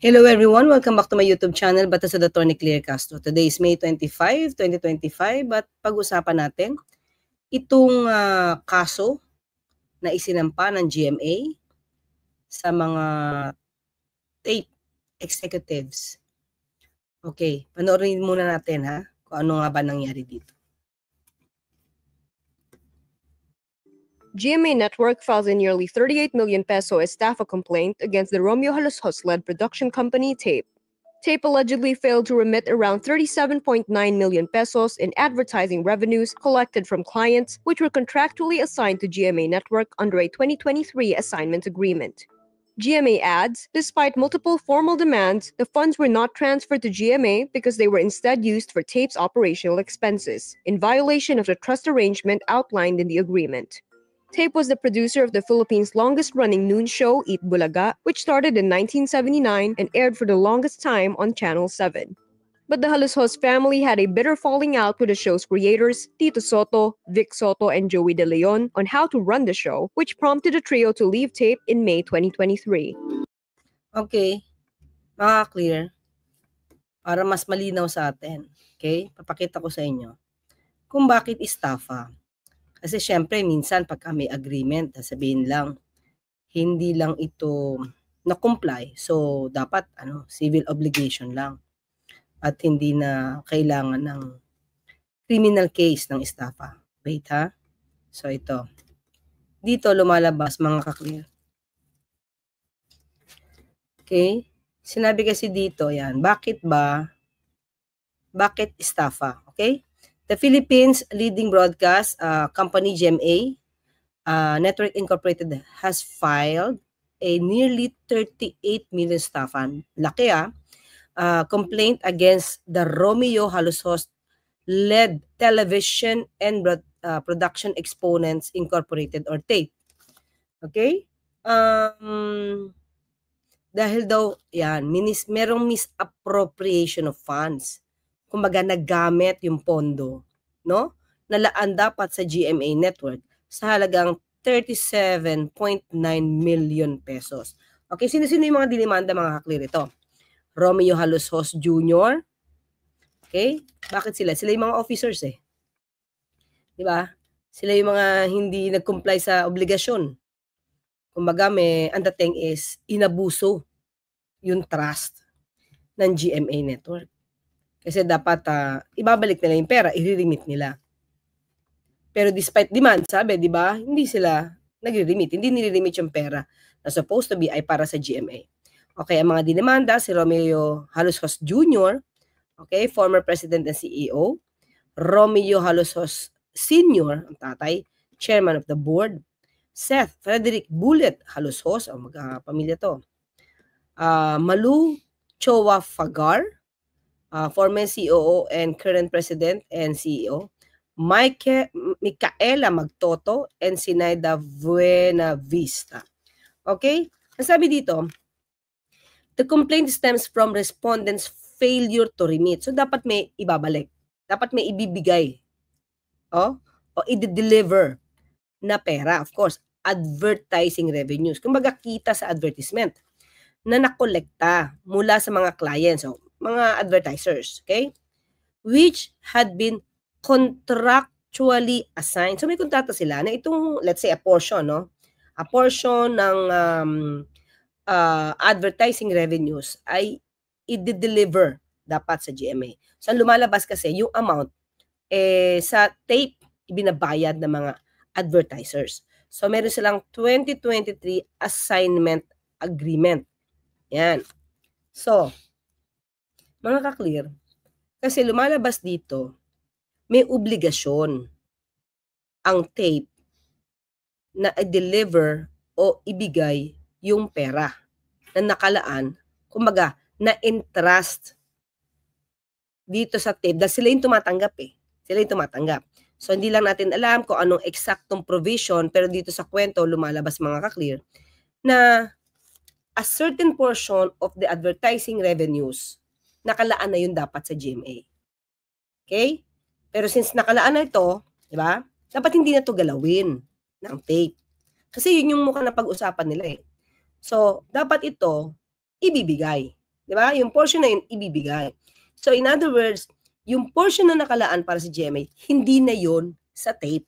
Hello everyone, welcome back to my YouTube channel, Batas of Attorney Claire Castro. Today is May 25, 2025 at pag-usapan natin itong kaso na isinampa ng GMA sa mga tape executives. Okay, panoorin muna natin kung ano nga ba nangyari dito. GMA Network files a nearly 38 million peso estafa complaint against the Romeo Halos-led production company TAPE. TAPE allegedly failed to remit around 37.9 million pesos in advertising revenues collected from clients which were contractually assigned to GMA Network under a 2023 assignment agreement. GMA adds, despite multiple formal demands, the funds were not transferred to GMA because they were instead used for TAPE's operational expenses, in violation of the trust arrangement outlined in the agreement. TAPE was the producer of the Philippines' longest-running noon show, Eat Bulaga, which started in 1979 and aired for the longest time on Channel 7. But the Halos family had a bitter falling out with the show's creators, Tito Soto, Vic Soto, and Joey De Leon, on how to run the show, which prompted the trio to leave TAPE in May 2023. Okay, clear para mas malinaw sa atin. Okay, papakita ko sa inyo kung bakit estafa. Kasi syempre, minsan pagka may agreement, sabihin lang, hindi lang ito na-comply. So, dapat civil obligation lang. At hindi na kailangan ng criminal case ng estafa. Wait So, ito. Dito lumalabas mga ka-clear. Okay? Sinabi kasi dito, yan. Bakit estafa? Okay? The Philippines leading broadcast company GMA Network Incorporated has filed a nearly 38 million estafa. Laki complaint against the Romeo Halos-led Television and Production Exponents Incorporated or TAPE. Okay? Dahil daw, yan, merong misappropriation of funds. Kumbaga, naggamit yung pondo, no? Nalaan dapat sa GMA Network sa halagang 37.9 million pesos. Okay, sino-sino yung mga dinimanda, mga ka-clear ito? Romeo Halos Jr. Okay? Bakit sila? Sila yung mga officers Di ba? Sila yung mga hindi nag-comply sa obligasyon. Kumbaga, ang dating is inabuso yung trust ng GMA Network. Kasi dapat ibabalik nila yung pera, i-remit nila. Pero despite demand, sabi, di ba, hindi sila nagre-remit. Hindi nire-remit yung pera na supposed to be ay para sa GMA. Okay, ang mga dinimanda, si Romeo Halos Jr., okay, former president and CEO, Romeo Halos Sr., ang tatay, chairman of the board, Seth Frederick Bullet Halos, ang magkapamilya to, Malu Chowa Fagar, former COO and current president and CEO, Micaela Magtoto, and Sinaida Buenavista. Okay? Ang sabi dito, the complaint stems from respondents' failure to remit. So, dapat may ibabalik. Dapat may ibibigay. O i-deliver na pera. Of course, advertising revenues. Kumbaga, kita sa advertisement na nakolekta mula sa mga clients, mga advertisers, okay? Which had been contractually assigned. So may kontrata sila na itong, let's say, a portion, no? A portion ng advertising revenues ay i-deliver dapat sa GMA. So lumalabas kasi yung amount sa tape ibinabayad ng mga advertisers. So meron silang 2023 assignment agreement. Yan. So, mga ka-clear, kasi lumalabas dito, may obligasyon ang tape na i-deliver o ibigay yung pera na nakalaan, kumbaga, na-entrust dito sa tape dahil sila yung tumatanggap Sila yung tumatanggap. So, hindi lang natin alam kung anong eksaktong provision, pero dito sa kwento, lumalabas mga ka-clear, na a certain portion of the advertising revenues, nakalaan na yun dapat sa GMA. Okay? Pero since nakalaan na ito, di ba? Dapat hindi na ito galawin ng tape. Kasi yun yung mukhang na pag-usapan nila So, dapat ito ibibigay. Di ba? Yung portion na yun, ibibigay. So, in other words, yung portion na nakalaan para sa GMA, hindi na yun sa tape.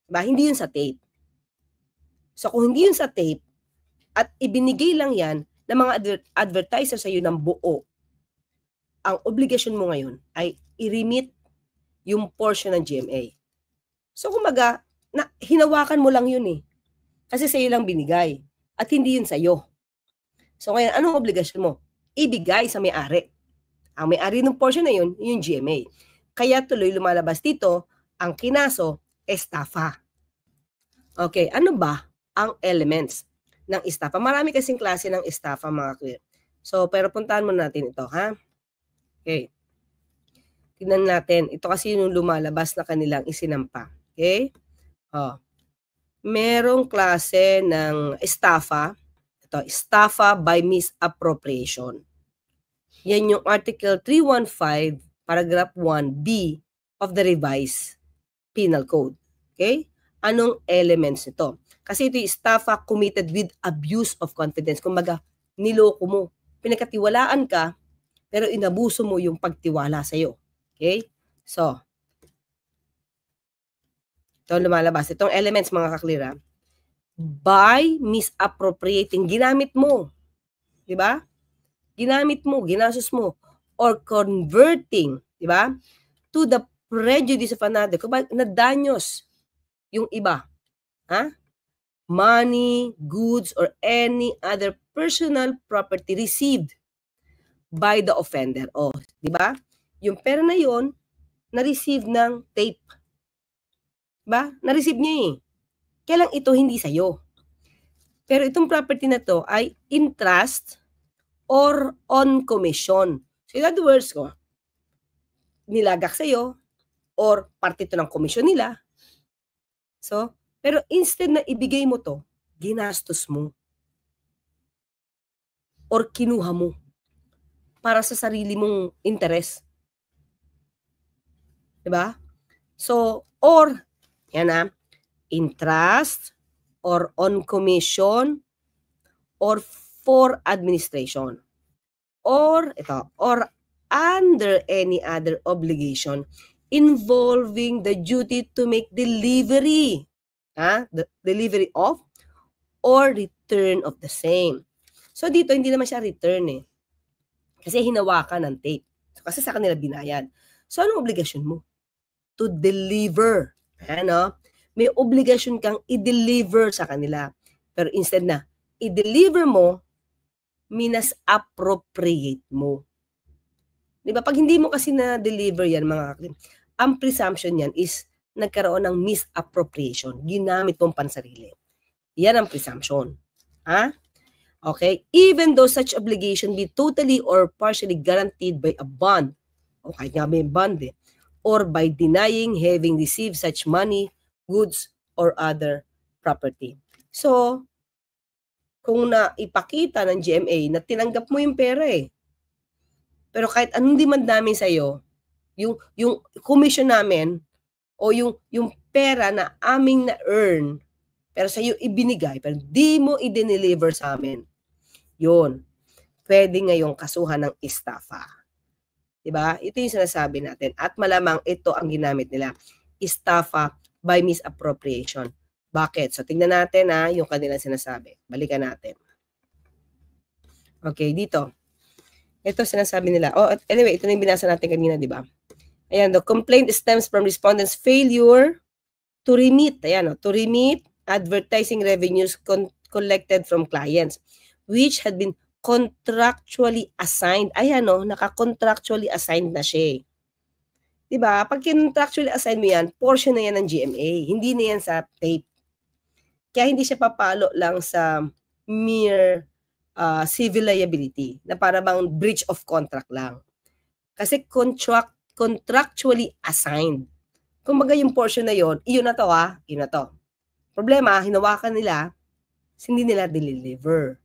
Diba? Hindi yun sa tape. So, kung hindi yun sa tape, at ibinigay lang yan ng mga advertiser sa iyo ng buo, ang obligasyon mo ngayon ay i-remit yung portion ng GMA. So, kumaga, hinawakan mo lang yun eh. Kasi sa iyo lang binigay. At hindi yun sa iyo. So, ngayon, anong obligasyon mo? Ibigay sa may-ari. Ang may-ari ng portion na yun, yung GMA. Kaya tuloy lumalabas dito, ang kinaso, estafa. Okay, ano ba ang elements ng estafa? Marami kasing klase ng estafa, mga clear. So, pero puntahan muna natin ito, ha? Okay. Tignan natin. Ito kasi yung lumalabas na kanilang isinampa. Okay? Merong klase ng estafa. Ito, estafa by misappropriation. Yan yung Article 315, Paragraph 1B of the Revised Penal Code. Okay? Anong elements nito? Kasi ito yung estafa committed with abuse of confidence. Kumbaga, niloko mo. Pinagkatiwalaan ka, pero inabuso mo yung pagtiwala sa'yo. Okay? So, ito lumalabas. Itong elements, mga kaklira, by misappropriating, ginamit mo. Diba? Ginamit mo, ginasos mo, or converting, diba? To the prejudice of another. Kumbaga, nadanyos yung iba. Ha? Money, goods, or any other personal property received by the offender. O, di ba? Yung pera na yon na-receive ng tape. Diba? Na-receive niya eh. Kaya lang ito hindi sa'yo. Pero itong property na to ay in trust or on commission. So in other words, nilagak sa'yo or parte ito ng commission nila. So, pero instead na ibigay mo to, ginastos mo. Or kinuha mo. Para sa sarili mong interes. Diba? So, or, yan na, in trust, or on commission, or for administration. Or, ito, or under any other obligation involving the duty to make delivery. The delivery of or return of the same. So dito hindi naman siya return eh. Kasi hinawakan ng tape. So, kasi sa kanila binayad. So anong obligasyon mo? To deliver. Ano? May obligasyon kang i-deliver sa kanila. Pero instead na i-deliver mo, minas-appropriate mo. Di ba? Pag hindi mo kasi na-deliver yan, mga kaklim, ang presumption yan is nagkaroon ng misappropriation. Ginamit mong pansarili. Yan ang presumption. Ha? Okay? Even though such obligation be totally or partially guaranteed by a bond, o kahit nga may bond eh, or by denying having received such money, goods, or other property. So, kung naipakita ng GMA na tinanggap mo yung pera eh, pero kahit anong demand namin sa'yo, yung commission namin, o yung pera na aming na-earn, pero sa'yo ibinigay, pero di mo i-deliver sa amin, yun, pwede ngayong kasuhan ng estafa. Diba? Ito yung sinasabi natin. At malamang ito ang ginamit nila. Estafa by misappropriation. Bakit? So, tingnan natin yung kanilang sinasabi. Balikan natin. Okay, dito. Ito sinasabi nila. Oh, anyway, ito na yung binasa natin kanina, di ba? Ayan, the complaint stems from respondents' failure to remit. Ayan, to remit advertising revenues collected from clients, which had been contractually assigned. Ayan, naka-contractually assigned na siya. Diba? Pag contractually assigned mo yan, portion na yan ng GMA. Hindi na yan sa tape. Kaya hindi siya papalo lang sa mere civil liability na para bang breach of contract lang. Kasi contractually assigned. Kumbaga yung portion na yon, iyon na to yun na to. Problema, hinawakan nila, hindi nila deliver.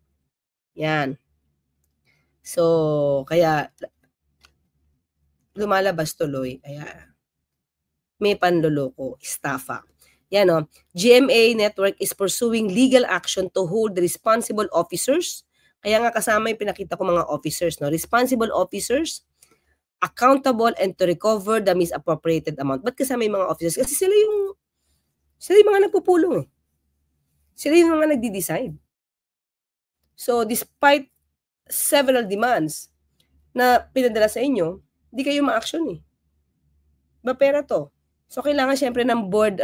Yan. So, kaya lumalabas tuloy, may panloloko, estafa. Yan GMA Network is pursuing legal action to hold the responsible officers. Kaya nga kasama yung pinakita ko mga officers, no? Responsible officers, accountable, and to recover the misappropriated amount. Ba't kasama yung mga officers? Kasi sila yung mga nagpupulong eh. Sila yung mga nagdi-decide. So, despite several demands na pinadala sa inyo, hindi kayo ma-action eh. Ba pera to? So, kailangan syempre ng board,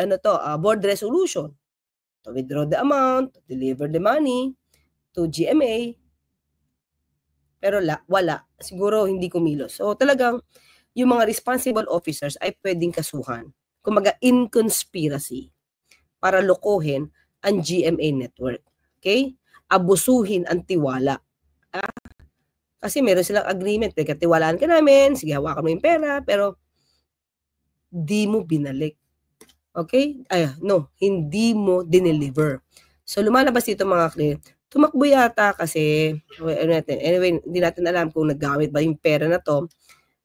board resolution to withdraw the amount, to deliver the money to GMA. Pero wala. Siguro hindi kumilos. So, talagang yung mga responsible officers ay pwedeng kasuhan. Kumaga, in conspiracy para lokohin ang GMA network. Okay? Abusuhin ang tiwala. Kasi meron silang agreement, katiwalaan ka namin, sige hawakan mo yung pera, pero di mo binalik. Okay? Hindi mo dineliver. So lumalabas dito mga clear, tumakbo yata kasi, anyway, hindi natin alam kung naggamit ba yung pera na to,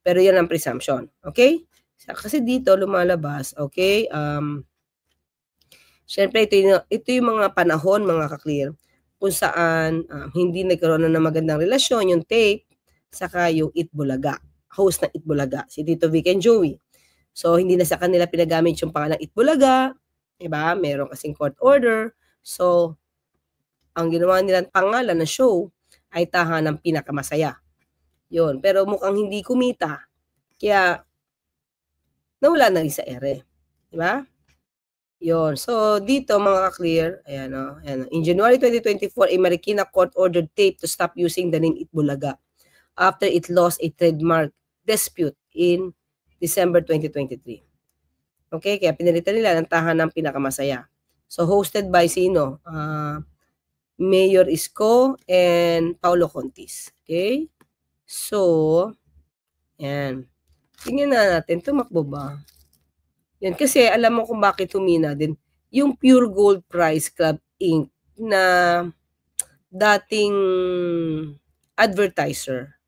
pero yan ang presumption. Okay? Kasi dito lumalabas, okay, syempre ito yung mga panahon mga ka-clear, kung saan hindi nagkaroon na ng magandang relasyon yung tape saka yung Itbulaga, host ng Itbulaga, si Tito Vic and Joey. So hindi na sa kanila pinagamit yung pangalang Itbulaga, diba? Meron kasing court order. So ang ginawa nilang pangalan ng show ay Tahanang Pinakamasaya. Yun, pero mukhang hindi kumita. Kaya nawala na rin sa ere, diba? Yun. So, dito mga ka-clear, ayan. In January 2024, a Marikina court ordered tape to stop using the name Itbulaga after it lost a trademark dispute in December 2023. Okay, kaya pinalitan nila ng Tahanang Pinakamasaya. So, hosted by sino? Mayor Isko and Paulo Contis. Okay? So, yan. Tingnan na natin, tumakbo ba? Yan, kasi alam mo kung bakit humina din. Yung Pure Gold Prize Club Inc. na dating advertiser.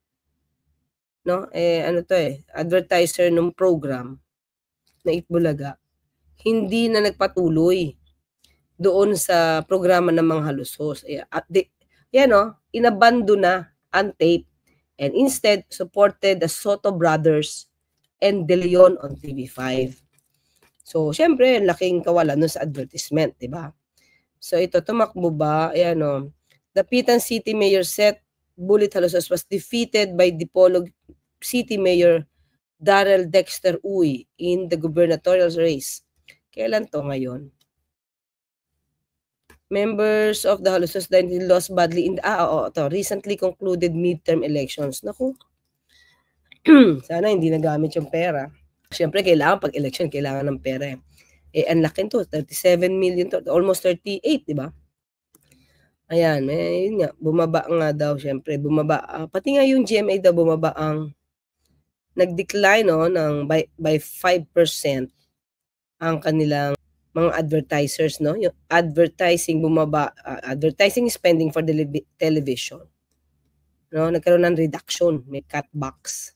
No? Advertiser ng program na Itbulaga. Hindi na nagpatuloy doon sa programa ng mga halusos. Inabando na ang tape and instead supported the Soto Brothers and De Leon on TV5. So, syempre, laking kawalan nun sa advertisement, di ba? So, ito, tumakbo ba? The Pitan City Mayor Seth Bullet Halusos was defeated by Dipolog City Mayor Darrell Dexter Uy in the gubernatorial race. Kailan to ngayon? Members of the Halusos lost badly in recently concluded midterm elections. Naku, sana hindi nagamit yung pera. Siyempre, kailangan pag election, kailangan ng pera. Ang laki to, 37 million to, almost 38, di ba? Ayan, yun nga, bumaba nga daw, siyempre, bumaba. Pati nga yung GMA daw, bumaba ang, nag-decline, by 5% ang kanilang mga advertisers, no? Yung advertising bumaba, advertising spending for the television. No, nagkaroon ng reduction, may cutbacks.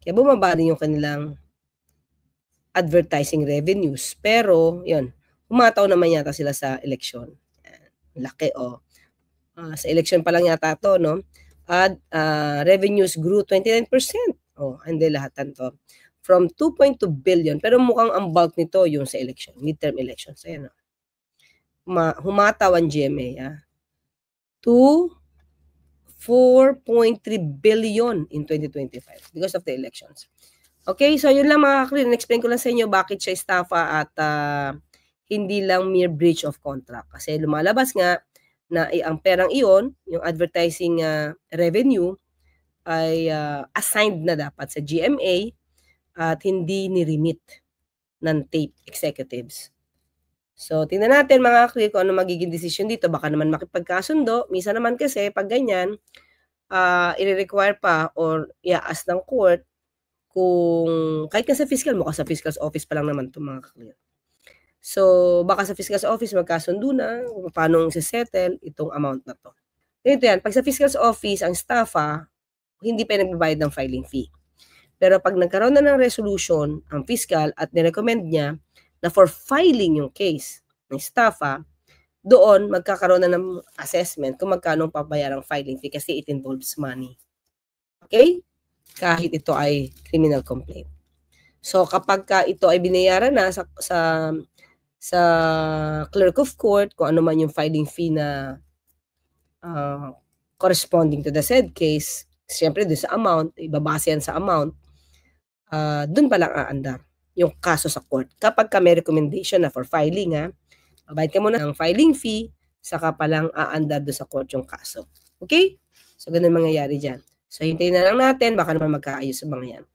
Kaya bumaba din yung kanilang advertising revenues. Pero, yun, umataw naman yata sila sa election. Laki, sa election pa lang yata to, no? Revenues grew 29%. Hindi lahatan to. From 2.2 billion. Pero mukhang ang bulk nito yung sa election, midterm elections. Ayan, humataw ang GMA, to 4.3 billion in 2025 because of the elections. Okay, so yun lang mga ka-clear. Explain ko lang sa inyo bakit siya estafa at hindi lang mere breach of contract. Kasi lumalabas nga na ang perang iyon, yung advertising revenue, ay assigned na dapat sa GMA at hindi ni-remit ng tape executives. So, tingnan natin mga ka-clear kung ano magiging decision dito. Baka naman makipagkasundo. Minsan naman kasi pag ganyan, i-require pa or i-ask ng court kung kahit sa fiscal, mukha sa fiscal's office pa lang naman ito mga ka-clear. So, baka sa fiscal's office magkasundo na kung paano settle itong amount na to. Ito yan, pag sa fiscal's office, ang staff, hindi pa nagbabayad ng filing fee. Pero pag nagkaroon na ng resolution ang fiscal at nirecommend niya na for filing yung case ng staff, doon magkakaroon na ng assessment kung magkano pabayarang filing fee kasi it involves money. Okay? Kahit ito ay criminal complaint. So kapag ito ay binayaran na sa clerk of court, kung ano man yung filing fee na corresponding to the said case, siyempre doon sa amount, ibabase yan sa amount, doon pa lang aandar yung kaso sa court. Kapag may recommendation na for filing, bayad ka muna ng filing fee, saka pa lang aandar doon sa court yung kaso. Okay? So, ganun mangyayari dyan. So, hintayin na lang natin, baka naman magkaayos sa mga yan.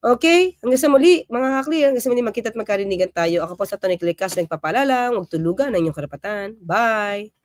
Okay? Hanggang sa muli, mga kakli, hanggang sa muli magkita at magkarinigan tayo. Ako po sa Tony Clicas, nagpapalala, huwag tulugan ang inyong karapatan. Bye!